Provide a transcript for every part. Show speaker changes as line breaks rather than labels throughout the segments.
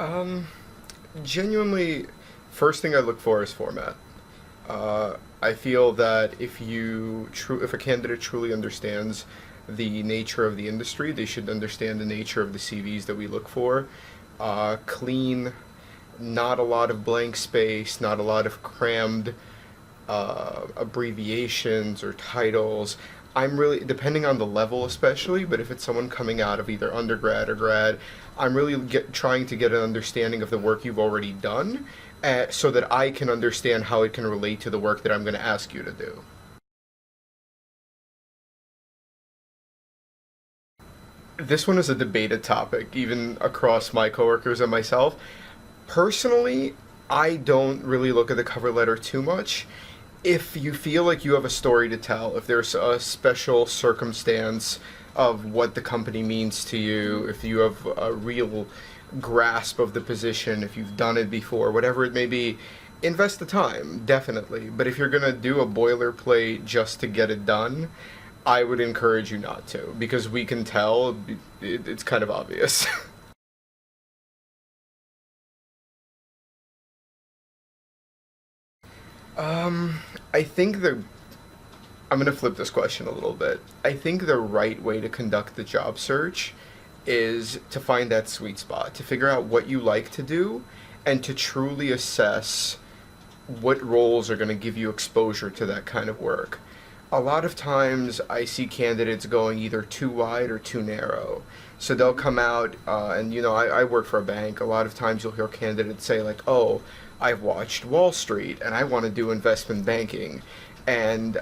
Um, Genuinely, first thing I look for is format. I feel that if a candidate truly understands the nature of the industry, they should understand the nature of the CVs that we look for. Clean, not a lot of blank space, not a lot of crammed abbreviations or titles. I'm really, depending on the level especially, but if it's someone coming out of either undergrad or grad, I'm really trying to get an understanding of the work you've already done, so that I can understand how it can relate to the work that I'm going to ask you to do. This one is a debated topic, even across my coworkers and myself. Personally, I don't really look at the cover letter too much. If you feel like you have a story to tell, if there's a special circumstance of what the company means to you, if you have a real grasp of the position, if you've done it before, whatever it may be, invest the time, definitely. But if you're going to do a boilerplate just to get it done, I would encourage you not to, because we can tell it's kind of obvious. I think I'm going to flip this question a little bit. I think the right way to conduct the job search is to find that sweet spot, to figure out what you like to do, and to truly assess what roles are going to give you exposure to that kind of work. A lot of times I see candidates going either too wide or too narrow. So they'll come out, and I work for a bank. A lot of times you'll hear candidates say, like, oh, I've watched Wall Street and I want to do investment banking. And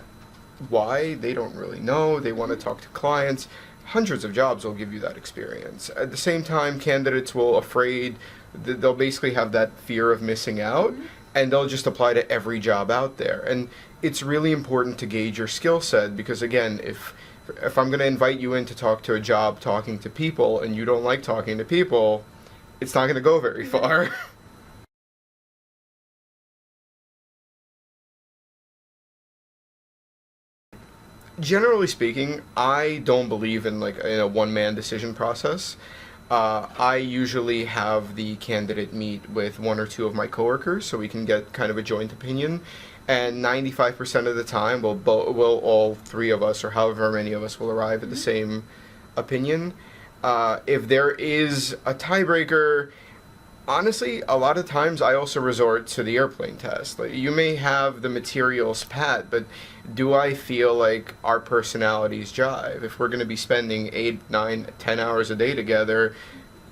why? They don't really know. They want to talk to clients. Hundreds of jobs will give you that experience. At the same time, candidates they'll basically have that fear of missing out, and they'll just apply to every job out there. And it's really important to gauge your skill set, because again, if I'm going to invite you in to talk to a job talking to people and you don't like talking to people, it's not going to go very far. Generally speaking, I don't believe in a one-man decision process. I usually have the candidate meet with one or two of my coworkers so we can get kind of a joint opinion. And 95% of the time, will all three of us, or however many of us, will arrive at the same opinion. If there is a tiebreaker, honestly, a lot of times I also resort to the airplane test. Like, you may have the materials pat, but do I feel like our personalities jive? If we're going to be spending 8, 9, 10 hours a day together,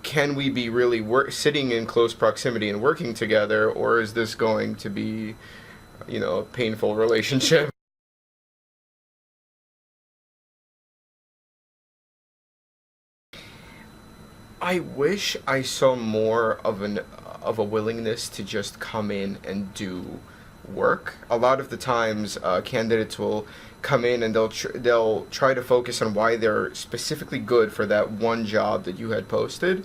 can we be really sitting in close proximity and working together, or is this going to be, a painful relationship? I wish I saw more of a willingness to just come in and do work. A lot of the times, candidates will come in and they'll try to focus on why they're specifically good for that one job that you had posted.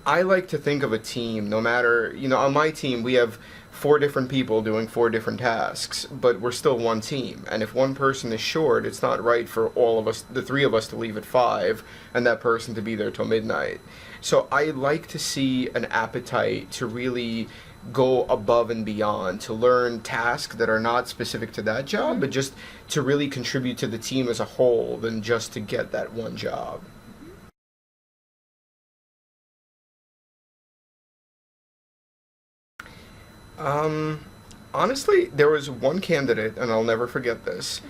I like to think of a team. No matter, on my team we have four different people doing four different tasks, but we're still one team. And if one person is short, it's not right for all of us, the three of us, to leave at 5 and that person to be there till midnight. So I like to see an appetite to really go above and beyond, to learn tasks that are not specific to that job, but just to really contribute to the team as a whole than just to get that one job. Um, Honestly, there was one candidate, and I'll never forget this.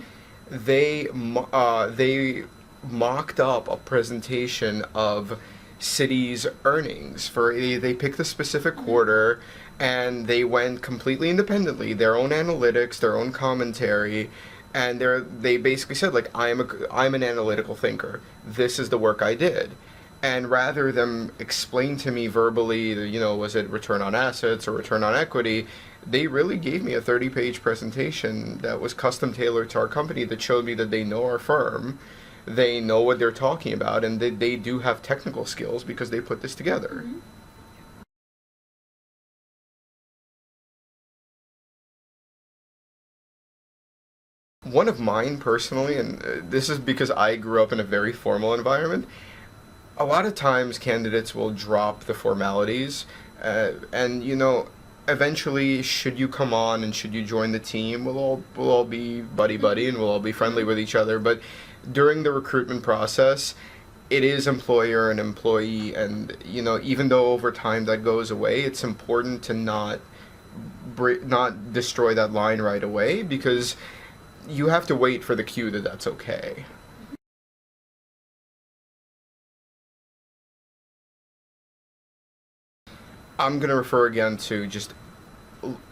They mocked up a presentation of Citi's earnings for they picked a specific quarter, and they went completely independently, their own analytics, their own commentary, and they basically said, like, I'm an analytical thinker. This is the work I did. And rather than explain to me verbally, was it return on assets or return on equity, they really gave me a 30-page presentation that was custom tailored to our company, that showed me that they know our firm, they know what they're talking about, and they do have technical skills because they put this together. One of mine personally, and this is because I grew up in a very formal environment, a lot of times candidates will drop the formalities And eventually, should you come on and should you join the team, we'll all be buddy and we'll all be friendly with each other. But during the recruitment process, it is employer and employee, and even though over time that goes away, it's important to not destroy that line right away, because you have to wait for the cue that that's okay. I'm going to refer again to just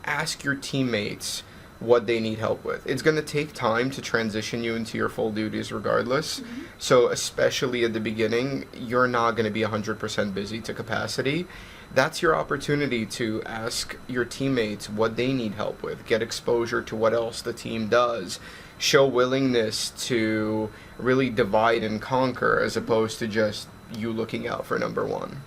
ask your teammates what they need help with. It's going to take time to transition you into your full duties regardless. So especially at the beginning, you're not going to be 100% busy to capacity. That's your opportunity to ask your teammates what they need help with, get exposure to what else the team does, show willingness to really divide and conquer as opposed to just you looking out for number one.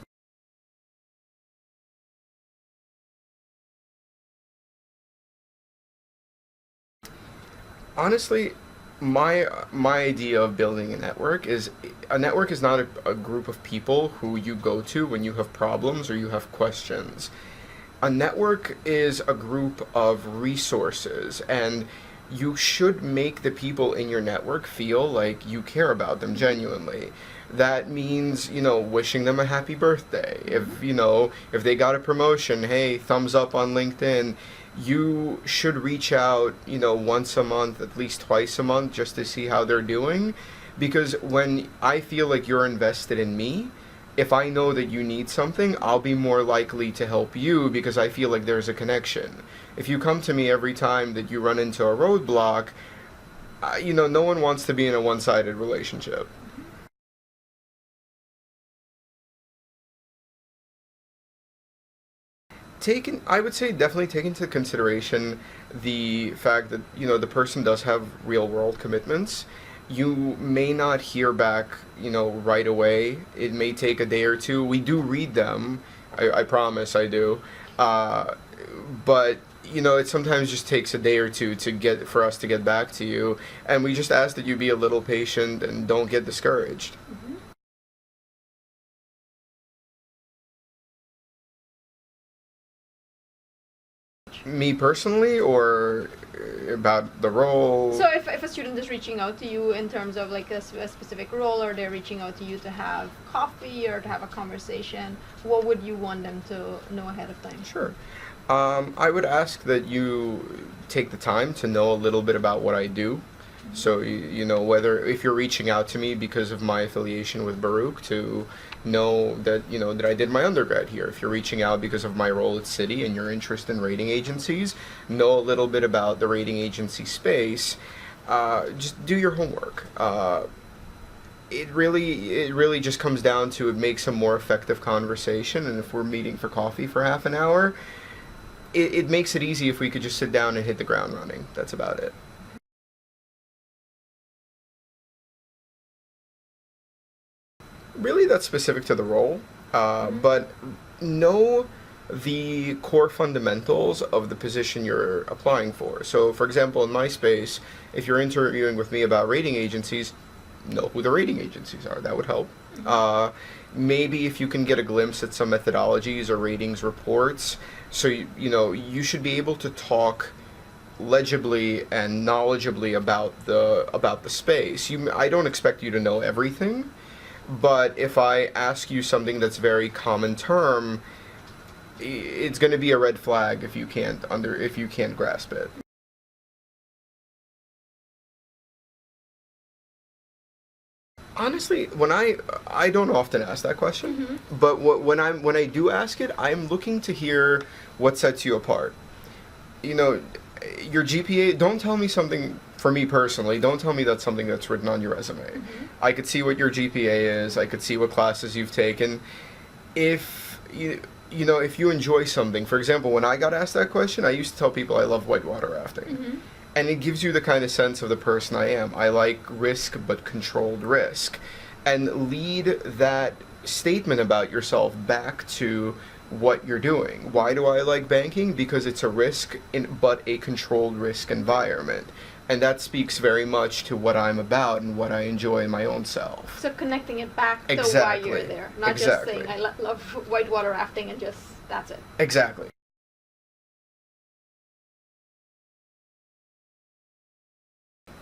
Honestly, my idea of building a network is not a group of people who you go to when you have problems or you have questions. A network is a group of resources, and you should make the people in your network feel like you care about them genuinely. That means, wishing them a happy birthday. If they got a promotion, hey, thumbs up on LinkedIn. You should reach out, once a month, at least twice a month, just to see how they're doing. Because when I feel like you're invested in me, if I know that you need something, I'll be more likely to help you because I feel like there's a connection. If you come to me every time that you run into a roadblock, no one wants to be in a one-sided relationship. I would say definitely take into consideration the fact that, the person does have real world commitments. You may not hear back, right away. It may take a day or two. We do read them. I promise I do. But, it sometimes just takes a day or two for us to get back to you. And we just ask that you be a little patient and don't get discouraged. Me personally, or about the role?
So if a student is reaching out to you in terms of like a specific role, or they're reaching out to you to have coffee or to have a conversation, what would you want them to know ahead of time?
Sure. I would ask that you take the time to know a little bit about what I do. So, whether if you're reaching out to me because of my affiliation with Baruch, to know that, that I did my undergrad here. If you're reaching out because of my role at Citi and your interest in rating agencies, know a little bit about the rating agency space. Just do your homework. It really just comes down to, it makes a more effective conversation. And if we're meeting for coffee for half an hour, it makes it easy if we could just sit down and hit the ground running. That's about it. Really, that's specific to the role, but know the core fundamentals of the position you're applying for. So, for example, in my space, if you're interviewing with me about rating agencies, know who the rating agencies are. That would help. Maybe if you can get a glimpse at some methodologies or ratings reports, so you should be able to talk legibly and knowledgeably about the space. I don't expect you to know everything. But if I ask you something that's very common term, it's going to be a red flag if you can't grasp it. Honestly, when I don't often ask that question, but when I do ask it, I'm looking to hear what sets you apart. Your GPA. Don't tell me something. For me personally, don't tell me that's something that's written on your resume. I could see what your GPA is. I could see what classes you've taken. If if you enjoy something, for example, when I got asked that question, I used to tell people I love whitewater rafting. And it gives you the kind of sense of the person I am. I like risk, but controlled risk. And lead that statement about yourself back to what you're doing. Why do I like banking? Because it's a risk, but a controlled risk environment. And that speaks very much to what I'm about and what I enjoy in my own self.
So connecting it back to
Exactly.
why you're there. Not
Exactly.
just saying, I love whitewater rafting and just that's it.
Exactly.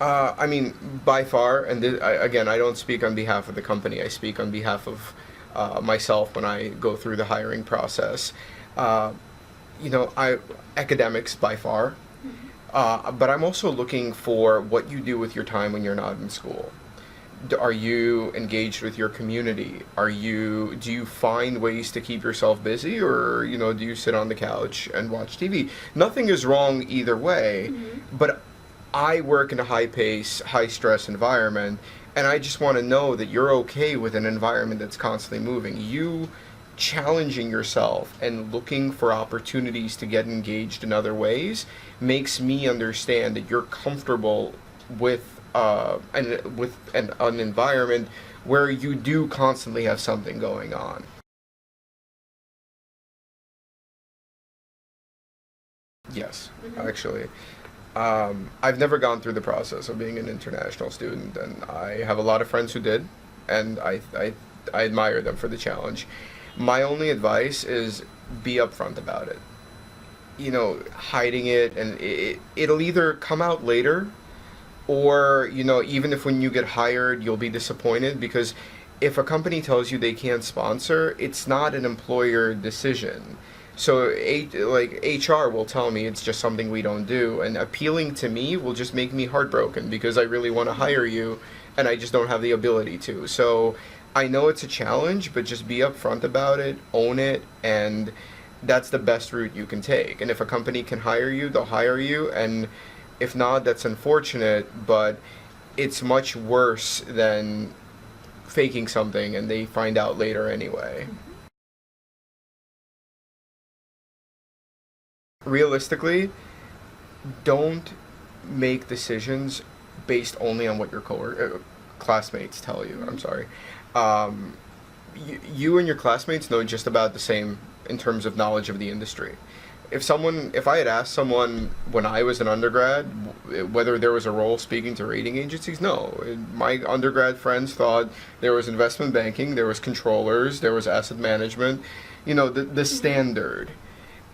I mean, by far, and again, I don't speak on behalf of the company. I speak on behalf of myself when I go through the hiring process. Uh, academics by far, but I'm also looking for what you do with your time when you're not in school. Are you engaged with your community? Do you find ways to keep yourself busy, or do you sit on the couch and watch TV? Nothing is wrong either way, but I work in a high pace, high stress environment, and I just want to know that you're okay with an environment that's constantly moving. You challenging yourself and looking for opportunities to get engaged in other ways makes me understand that you're comfortable with an environment where you do constantly have something going on. Yes, actually. I've never gone through the process of being an international student, and I have a lot of friends who did, and I admire them for the challenge. My only advice is be upfront about it. Hiding it, and it'll either come out later, or even if when you get hired you'll be disappointed, because if a company tells you they can't sponsor, it's not an employer decision. So like HR will tell me it's just something we don't do, and appealing to me will just make me heartbroken because I really want to hire you and I just don't have the ability to. So I know it's a challenge, but just be upfront about it, own it, and that's the best route you can take. And if a company can hire you, they'll hire you, and if not, that's unfortunate, but it's much worse than faking something and they find out later anyway. Realistically, don't make decisions based only on what your classmates tell you. I'm sorry. You and your classmates know just about the same in terms of knowledge of the industry. If I had asked someone when I was an undergrad whether there was a role speaking to rating agencies, no. My undergrad friends thought there was investment banking, there was controllers, there was asset management, the standard.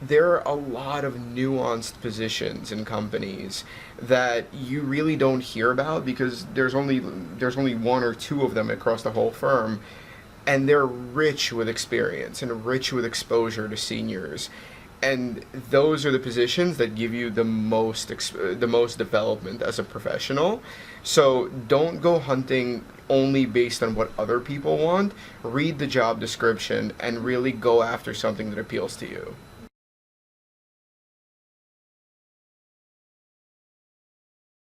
There are a lot of nuanced positions in companies that you really don't hear about because there's only one or two of them across the whole firm, and they're rich with experience and rich with exposure to seniors. And those are the positions that give you the most development as a professional. So don't go hunting only based on what other people want. Read the job description and really go after something that appeals to you.